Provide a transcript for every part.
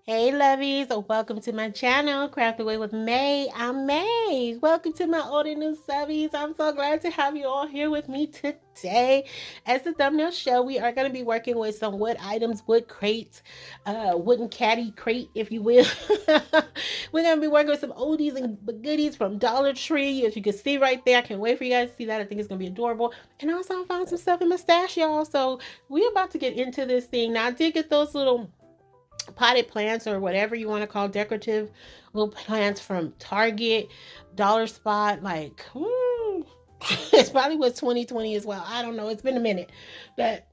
Hey lovies, welcome to my channel, Craft Away with May. I'm May. Welcome to my old and new subbies. I'm so glad to have you all here with me today. As the thumbnail show, we are going to be working with some wood items, wood crates, wooden caddy crate, if you will. We're going to be working with some oldies and goodies from Dollar Tree. As you can see right there, I can't wait for you guys to see that. I think it's going to be adorable. And also I found some stuff in my stash, y'all. So we're about to get into this thing. Now I did get those little potted plants or whatever you want to call decorative little plants from Target, Dollar Spot, like it's probably was 2020 as well. I don't know, it's been a minute, but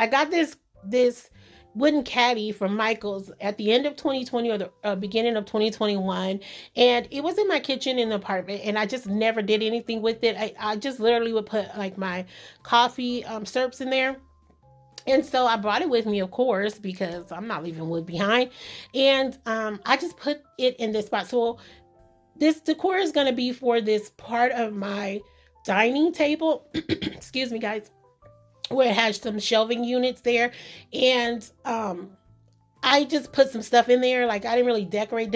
I got this wooden caddy from Michael's at the end of 2020 or the beginning of 2021, and it was in my kitchen in the apartment, and I just never did anything with it. I just literally would put like my coffee syrups in there. And so I brought it with me, of course, because I'm not leaving wood behind. And I just put it in this spot. So this decor is going to be for this part of my dining table. Excuse me, guys. Where it has some shelving units there. And I just put some stuff in there. Like, I didn't really decorate.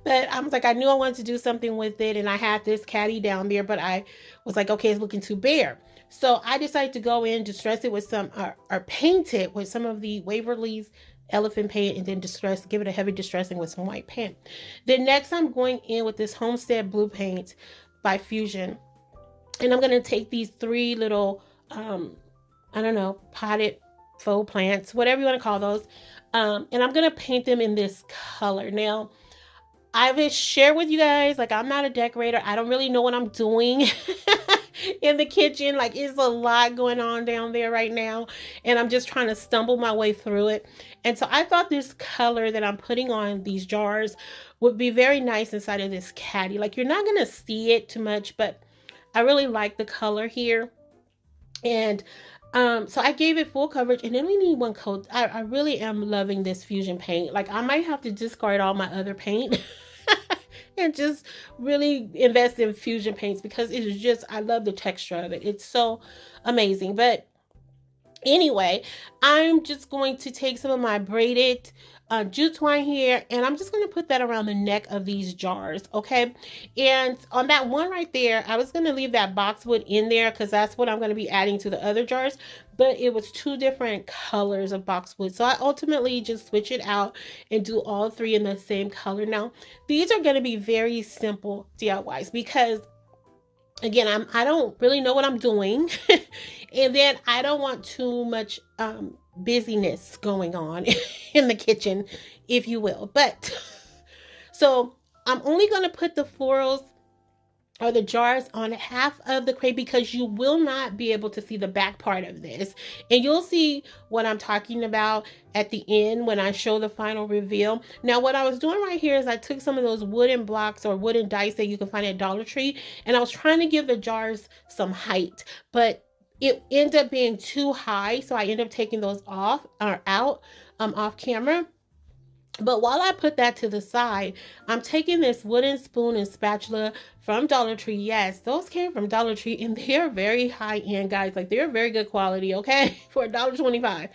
But I was like, I knew I wanted to do something with it. And I had this caddy down there. But I was like, okay, it's looking too bare. So I decided to go in, distress it with some, or paint it with some of the Waverly's elephant paint, and then give it a heavy distressing with some white paint. Then next I'm going in with this Homestead Blue paint by Fusion. And I'm going to take these three little, I don't know, potted faux plants, whatever you want to call those. And I'm going to paint them in this color. Now, I will share with you guys, like, I'm not a decorator. I don't really know what I'm doing in the kitchen. Like, it's a lot going on down there right now, and I'm just trying to stumble my way through it. And so I thought this color that I'm putting on these jars would be very nice inside of this caddy. Like, you're not going to see it too much, but I really like the color here. And so I gave it full coverage, and then we need one coat. I really am loving this Fusion paint. Like, I might have to discard all my other paint and just really invest in Fusion paints, because it is just, I love the texture of it. It's so amazing. But anyway, I'm just going to take some of my braided jute twine here, and I'm just going to put that around the neck of these jars, okay? And on that one right there, I was going to leave that boxwood in there because that's what I'm going to be adding to the other jars, but it was two different colors of boxwood, so I ultimately just switch it out and do all three in the same color. Now, these are going to be very simple DIYs because, again, I don't really know what I'm doing, and then I don't want too much busyness going on in the kitchen, if you will. But so I'm only going to put the florals or the jars on half of the crate, because you will not be able to see the back part of this, and you'll see what I'm talking about at the end when I show the final reveal. Now, what I was doing right here is I took some of those wooden blocks or wooden dice that you can find at Dollar Tree, and I was trying to give the jars some height, but it ended up being too high, so I ended up taking those off or out off camera. But while I put that to the side, I'm taking this wooden spoon and spatula from Dollar Tree. Yes, those came from Dollar Tree, and they're very high end, guys. Like, they're very good quality, okay? For $1.25.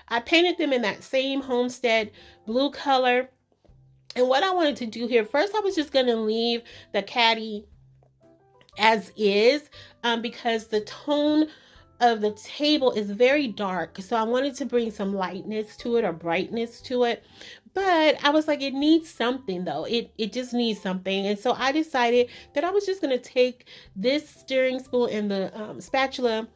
I painted them in that same Homestead blue color. And what I wanted to do here, first I was just going to leave the caddy as is, because the tone of the table is very dark, so I wanted to bring some lightness to it or brightness to it. But I was like, it needs something though. It just needs something. And so I decided that I was just going to take this stirring spoon and the spatula,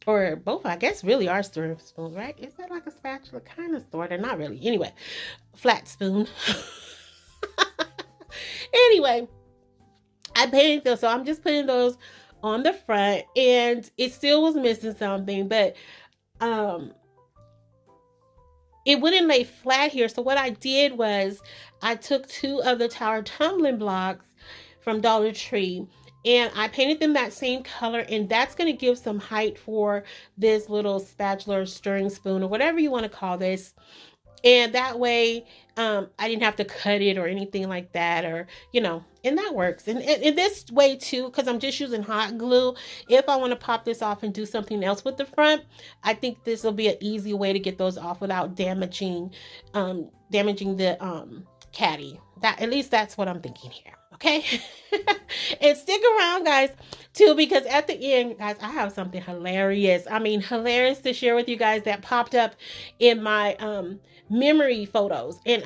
or both, I guess really are stirring spoons, right? Is that like a spatula? Kind of, sort of, not really. Anyway, flat spoon. Anyway, I painted those, so I'm just putting those on the front, and it still was missing something, but it wouldn't lay flat here. So what I did was I took two of the tower tumbling blocks from Dollar Tree, and I painted them that same color, and that's going to give some height for this little spatula or stirring spoon or whatever you want to call this. And that way, I didn't have to cut it or anything like that, or, and that works. And this way too, because I'm just using hot glue. If I want to pop this off and do something else with the front, I think this will be an easy way to get those off without damaging the caddy. That, at least that's what I'm thinking here. Okay. And stick around, guys, too, because at the end, guys, I have something hilarious. I mean, hilarious to share with you guys that popped up in my memory photos. And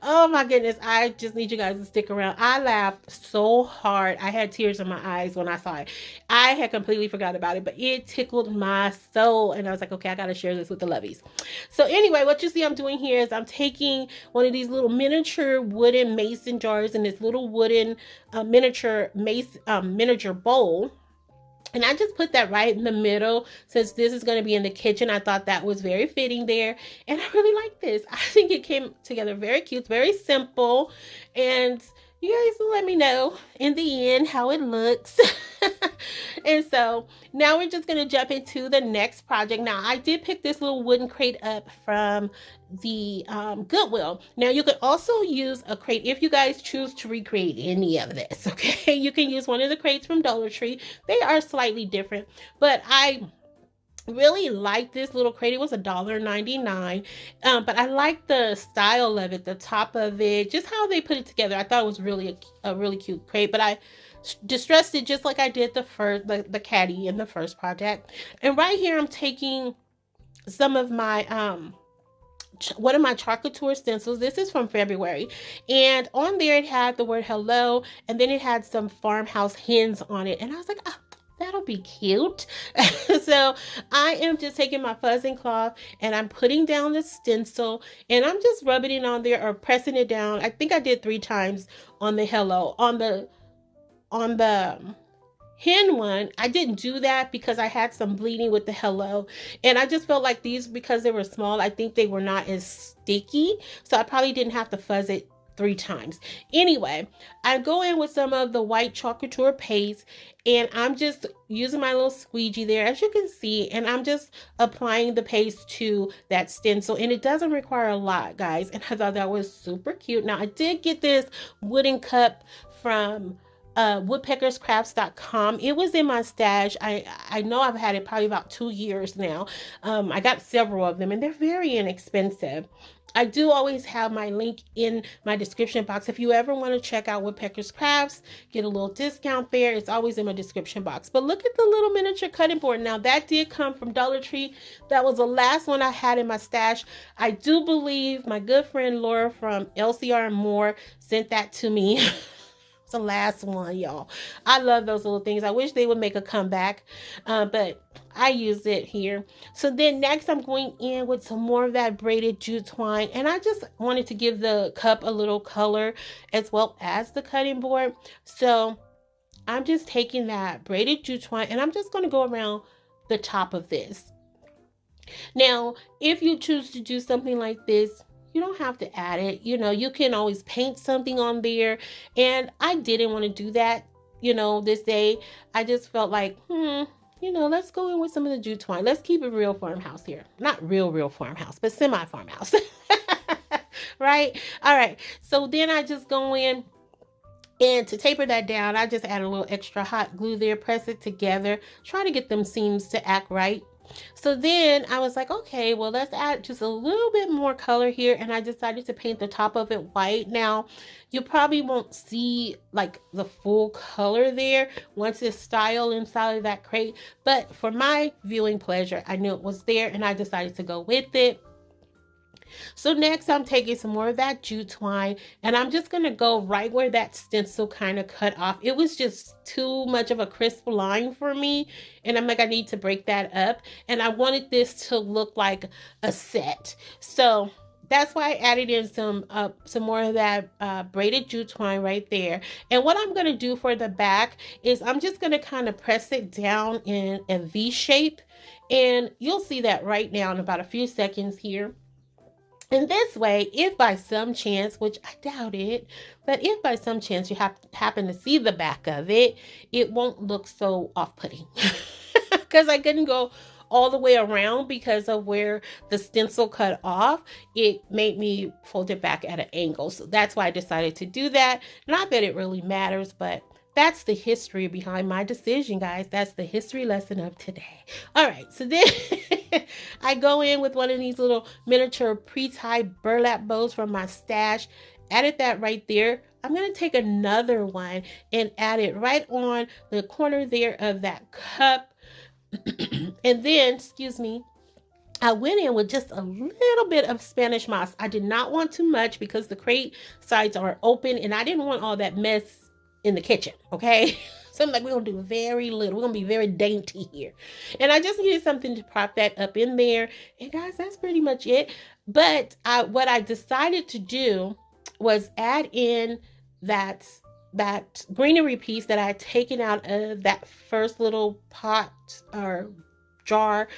oh my goodness, I just need you guys to stick around. I laughed so hard. I had tears in my eyes when I saw it. I had completely forgot about it, but it tickled my soul. And I was like, okay, I got to share this with the Lovies. So anyway, what you see I'm doing here is I'm taking one of these little miniature wooden mason jars and this little wooden miniature bowl. And I just put that right in the middle. Since this is going to be in the kitchen, I thought that was very fitting there. And I really like this. I think it came together very cute, very simple. And you guys will let me know in the end how it looks. And so now we're just going to jump into the next project. Now, I did pick this little wooden crate up from the Goodwill. Now, you could also use a crate if you guys choose to recreate any of this, okay? You can use one of the crates from Dollar Tree. They are slightly different, but I really like this little crate. It was $1.99, but I like the style of it, the top of it, just how they put it together. I thought it was really a really cute crate, but I distressed it just like I did the caddy in the first project. And right here I'm taking some of my one of my chocolate stencils. This is from February, and on there it had the word hello, and then it had some farmhouse hens on it, and I was like, oh, that'll be cute. So I am just taking my fuzzing cloth and I'm putting down the stencil and I'm just rubbing it on there or pressing it down. I think I did 3 times on the hello. On the hen one, I didn't do that because I had some bleeding with the hello, and I just felt like these, because they were small, I think they were not as sticky, so I probably didn't have to fuzz it 3 times. Anyway, I go in with some of the white chocolate paste, and I'm just using my little squeegee there, as you can see, and I'm just applying the paste to that stencil, and it doesn't require a lot, guys, and I thought that was super cute. Now, I did get this wooden cup from woodpeckerscrafts.com. It was in my stash. I know I've had it probably about 2 years now. I got several of them and they're very inexpensive. I do always have my link in my description box. If you ever want to check out Woodpeckers Crafts, get a little discount there, it's always in my description box. But look at the little miniature cutting board. Now that did come from Dollar Tree. That was the last one I had in my stash. I do believe my good friend Laura from lcr&more sent that to me. It's the last one, y'all. I love those little things. I wish they would make a comeback, but I use it here. So then next I'm going in with some more of that braided jute twine, and I just wanted to give the cup a little color as well as the cutting board. So I'm just taking that braided jute twine and I'm just going to go around the top of this. Now, if you choose to do something like this, you don't have to add it. You can always paint something on there. And I didn't want to do that, this day. I just felt like, let's go in with some of the jute twine. Let's keep it real farmhouse here. Not real farmhouse, but semi-farmhouse. Right? All right. So then I just go in, and to taper that down, I just add a little extra hot glue there, press it together, try to get them seams to act right. So then I was like, okay, well, let's add just a little bit more color here. And I decided to paint the top of it white. Now, you probably won't see like the full color there once it's styled inside of that crate. But for my viewing pleasure, I knew it was there and I decided to go with it. So next I'm taking some more of that jute twine and I'm just going to go right where that stencil kind of cut off. It was just too much of a crisp line for me. And I'm like, I need to break that up. And I wanted this to look like a set. So that's why I added in some more of that braided jute twine right there. And what I'm going to do for the back is I'm just going to kind of press it down in a V shape. And you'll see that right now in about a few seconds here. And this way, if by some chance, which I doubt it, but if by some chance you happen to see the back of it, it won't look so off-putting. Because I couldn't go all the way around because of where the stencil cut off. It made me fold it back at an angle. So that's why I decided to do that. Not that it really matters, but that's the history behind my decision, guys. That's the history lesson of today. All right, so then I go in with one of these little miniature pre-tied burlap bows from my stash. Added that right there. I'm going to take another one and add it right on the corner there of that cup. And then, excuse me, I went in with just a little bit of Spanish moss. I did not want too much because the crate sides are open and I didn't want all that mess in the kitchen, okay? So I'm like, we're gonna do very little. We're gonna be very dainty here. And I just needed something to prop that up in there. And guys, that's pretty much it. But what I decided to do was add in that greenery piece that I had taken out of that first little pot or jar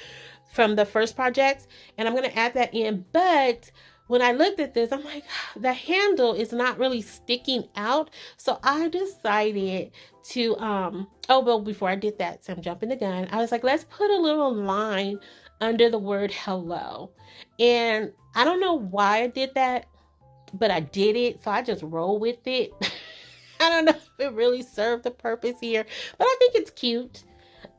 from the first project. And I'm gonna add that in. But when I looked at this, I'm like, the handle is not really sticking out. So I decided to, well, before I did that, so I'm jumping the gun. I was like, let's put a little line under the word hello. And I don't know why I did that, but I did it. So I just roll with it. I don't know if it really served the purpose here, but I think it's cute.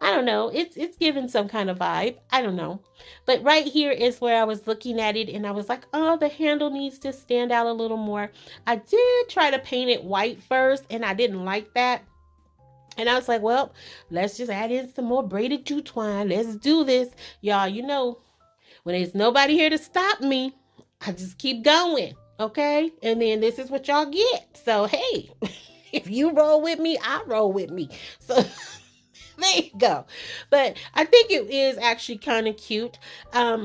I don't know. It's giving some kind of vibe. I don't know. But right here is where I was looking at it and I was like, oh, the handle needs to stand out a little more. I did try to paint it white first and I didn't like that. And I was like, well, let's just add in some more braided jute twine. Let's do this. Y'all, you know, when there's nobody here to stop me, I just keep going. Okay. And then this is what y'all get. So, hey, if you roll with me, I roll with me. So there you go. But I think it is actually kind of cute. I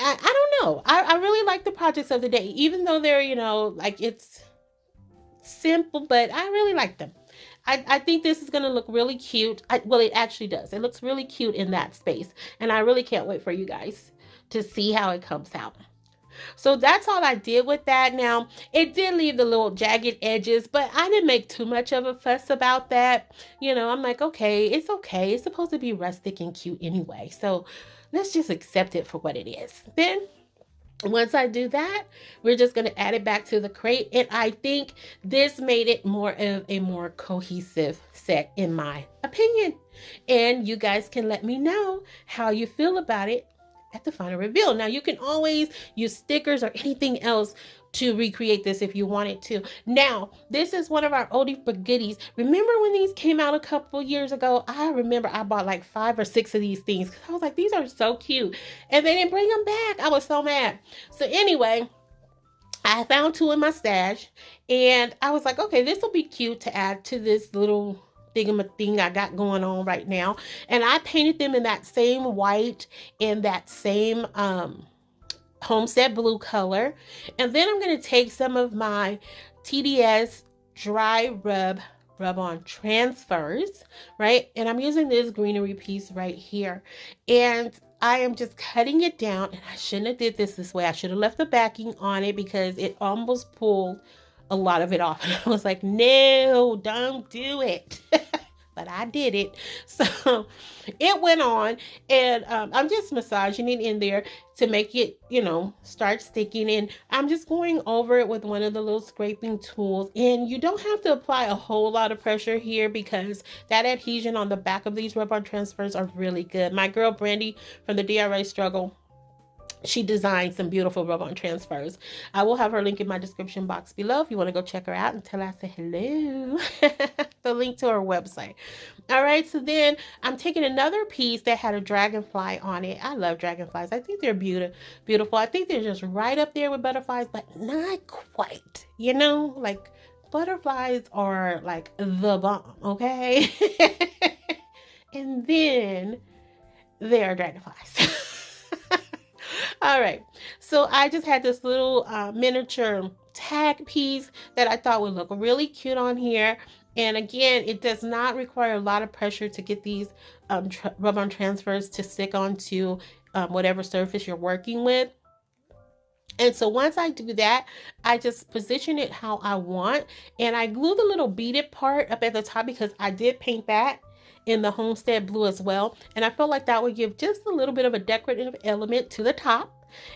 don't know. I really like the projects of the day, even though they're, you know, like it's simple, but I really like them. I think this is going to look really cute. Well, it actually does. It looks really cute in that space. And I really can't wait for you guys to see how it comes out. So that's all I did with that. Now, it did leave the little jagged edges, but I didn't make too much of a fuss about that. You know, I'm like, okay. It's supposed to be rustic and cute anyway. So let's just accept it for what it is. Then once I do that, we're just going to add it back to the crate. And I think this made it more of a more cohesive set in my opinion. And you guys can let me know how you feel about it at the final reveal. Now you can always use stickers or anything else to recreate this if you wanted to. Now, this is one of our oldie but goodies. Remember when these came out a couple years ago? I remember I bought like 5 or 6 of these things. I was like, these are so cute. And they didn't bring them back. I was so mad. So anyway, I found 2 in my stash and I was like, okay, this will be cute to add to this little thing I got going on right now. And I painted them in that same white and that same homestead blue color. And then I'm going to take some of my TDS dry rub-on transfers, right? And I'm using this greenery piece right here. And I am just cutting it down. And I shouldn't have did this way. I should have left the backing on it because it almost pulled a lot of it off. And I was like, no, don't do it. But I did it. So it went on and I'm just massaging it in there to make it, you know, start sticking. And I'm just going over it with one of the little scraping tools. And you don't have to apply a whole lot of pressure here because that adhesion on the back of these rub-on transfers are really good. My girl Brandy from the DRA Struggle, she designed some beautiful rub-on transfers. I will have her link in my description box below if you want to go check her out and tell her I said hello. The link to her website. All right, so then I'm taking another piece that had a dragonfly on it. I love dragonflies. I think they're beautiful. I think they're just right up there with butterflies, but not quite. You know, like butterflies are like the bomb, okay? And then there are dragonflies. All right, so I just had this little miniature tag piece that I thought would look really cute on here. And again, it does not require a lot of pressure to get these rub-on transfers to stick onto whatever surface you're working with. And so once I do that, I just position it how I want. And I glue the little beaded part up at the top because I did paint that. in the homestead blue as well. And I felt like that would give just a little bit of a decorative element to the top.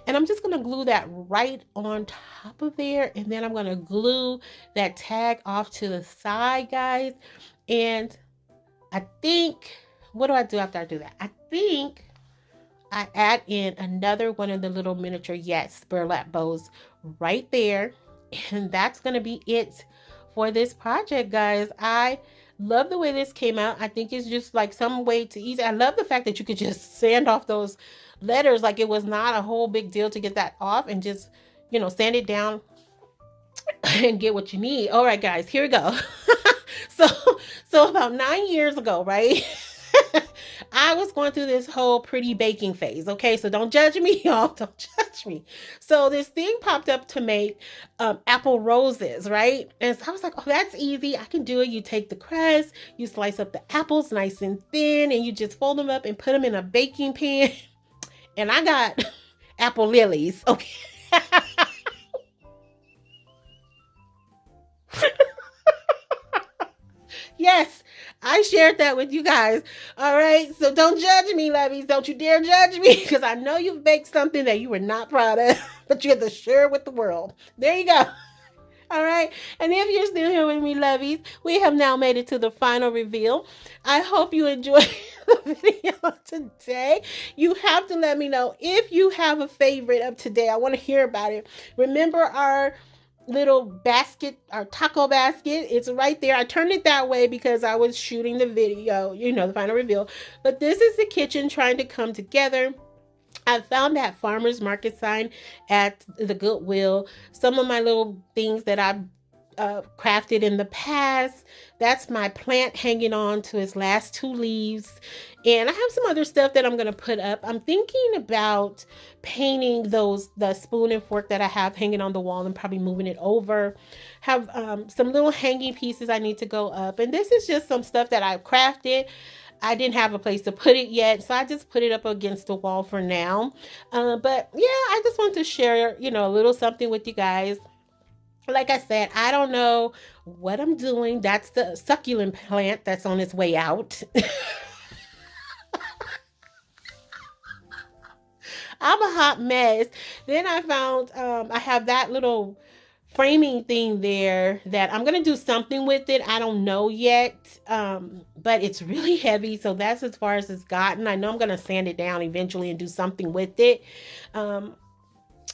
And I'm just going to glue that right on top of there. And then I'm going to glue that tag off to the side, guys. And I think, what do I do after I do that? I think I add in another one of the little miniature, yes, burlap bows right there. And that's going to be it for this project, guys. I love the way this came out. I think it's just like some way to easy. I love the fact that you could just sand off those letters. Like it was not a whole big deal to get that off, and just, you know, sand it down and get what you need. All right, guys, here we go. so about 9 years ago, right? I was going through this whole pretty baking phase. Okay, so don't judge me, y'all. Don't judge me. So this thing popped up to make apple roses, right? And so I was like, oh, that's easy. I can do it. You take the crust, you slice up the apples nice and thin, and you just fold them up and put them in a baking pan. And I got apple lilies. Okay. Yes, I shared that with you guys. All right. So don't judge me, Lovies. Don't you dare judge me, because I know you've baked something that you were not proud of, but you had to share it with the world. There you go. All right. And if you're still here with me, Lovies, we have now made it to the final reveal. I hope you enjoyed the video today. You have to let me know if you have a favorite of today. I want to hear about it. Remember our little basket, our taco basket, it's right there. I turned it that way because I was shooting the video, you know, the final reveal. But this is the kitchen trying to come together. I found that farmer's market sign at the Goodwill. Some of my little things that I crafted in the past. That's my plant hanging on to its last 2 leaves. And I have some other stuff that I'm going to put up. I'm thinking about painting the spoon and fork that I have hanging on the wall and probably moving it over. Have some little hanging pieces I need to go up. And this is just some stuff that I've crafted. I didn't have a place to put it yet, so I just put it up against the wall for now. But yeah, I just want to share, you know, a little something with you guys. Like I said, I don't know what I'm doing. That's the succulent plant that's on its way out. I'm a hot mess. Then I found I have that little framing thing there that I'm going to do something with it. I don't know yet, but it's really heavy. So that's as far as it's gotten. I know I'm going to sand it down eventually and do something with it. And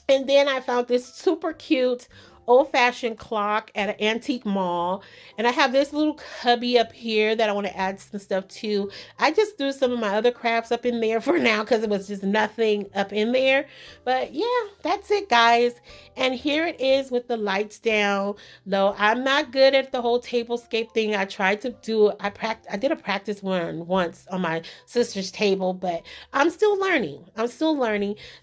then I found this super cute old-fashioned clock at an antique mall, and I have this little cubby up here that I want to add some stuff to. I just threw some of my other crafts up in there for now because it was just nothing up in there. But yeah, that's it, guys. And here it is with the lights down. Though I'm not good at the whole tablescape thing. I tried to do it. I did a practice one once on my sister's table, but I'm still learning.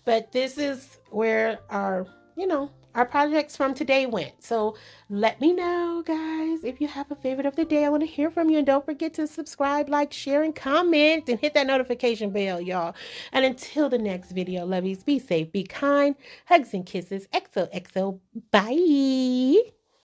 But this is where our, you know, our projects from today went. So let me know, guys, if you have a favorite of the day. I want to hear from you. And don't forget to subscribe, like, share, and comment, and hit that notification bell, y'all. And until the next video, lovies, be safe, be kind, hugs and kisses, XOXO, bye.